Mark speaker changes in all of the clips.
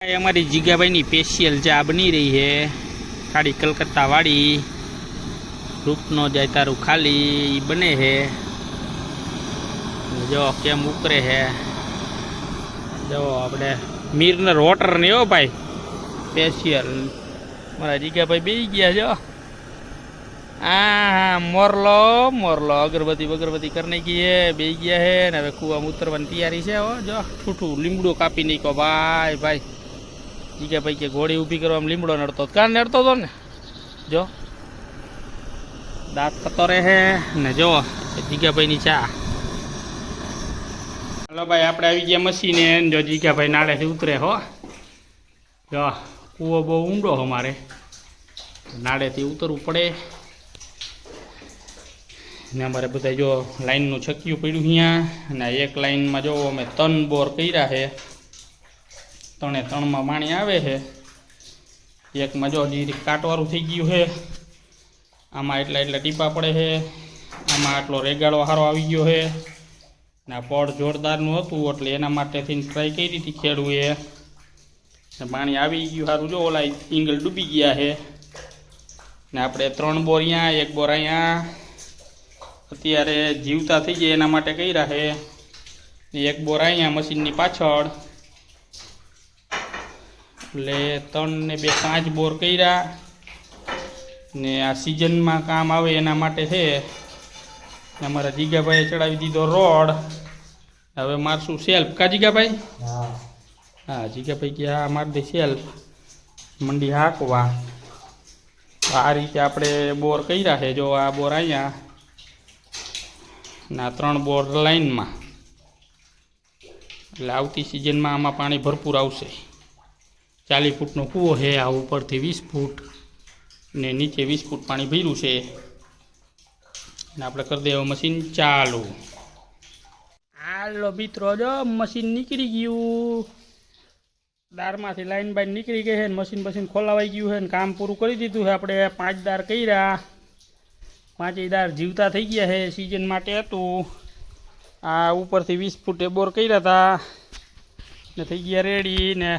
Speaker 1: ये हमारी जीगा भाई नी स्पेशियल चा बनी रही है खाड़ी कलकत्ता वाड़ी रूप नो जाय तारू खाली बने है जो केम उकरे है जो अपने मीरनर वोटर नहीं हो भाई स्पेशियल मारा जीगा भाई बी गया जो हाँ मोरलो मोरलो अगरबत्ती करने की है बी गया है ने कुआ में उतरवानी तैयारी से हो जो ठूठू लीमड़ो कापी नहीं को भाई भाई जीगा भाई के घोड़ी ऊभी करवा लीमड़ो नड़तो कान नड़तो तो ने जो दांत कतोरे है ने जो जीगा भाई नी चा हेलो भाई आपणे आई गया मशीने जो जीगा भाई नाड़े थी उतरे हो जो कूवो बहु ऊंडो हो मारे नाड़े थी उतरवू पड़े ने अमारे बधाय जो लाइन नु छक्यू पड्यु अहींया ने एक लाइन में जो अमे 3 बोर कर्या है तणे 3 में पाणी आवे है एक में जो हजी काटवाळुं थई गयुं है आमां एटला एटला टीपा पड़े है आमां आटलो रेगाड़ो हारो आवी गयो है ने पड़ जोरदारनुं हतुं एटले एना माटे थईने ट्राय करी हती खेडूए ने पाणी आवी गयुं हारुं जो ओला एंगल डूबी गया है ने आपणे 3 बोर अहींया 1 बोर अहींया अत्यारे जीवता थई जाय एना माटे कर्या है एक बोर अहींया मशीननी पाछळ એટલે 3 ને 2 5 बोर कर्या ने आ सीजन में काम आवे एना माटे है अमारा जीगा भाई चढ़ावी दीधो रोड हवे मारशुं सेल्फ का जीगा भाई हाँ जीगा भाई के हाँ मार दे सेल्फ मंडी हाकवा आ रीते आपणे बोर कर्या है जो आ बोर अहींया ना 3 बोर लाइन में એટલે આવતી सीजन में आमां पाणी भरपूर आवशे 40 फूटनो कूवो है आ ऊपर थी 20 फूट ने नीचे 20 फूट पानी भर्યું છે ने આપણે कर देव मशीन चालू हालो मित्रों जो मशीन निकली गયું दार मांथी लाइन बाइन निकली गई है मशीन खोलावाई गયું है काम पूરું કરી દીધું है આપણે 5 दार कर्या 5 दार जीवता थई गया है सीजन माटे हतुं आ ऊपर थी 20 फूटे बोर कर्या था ने थई गया रेडी ने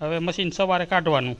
Speaker 1: हवे मशीन सवारे काढवानुं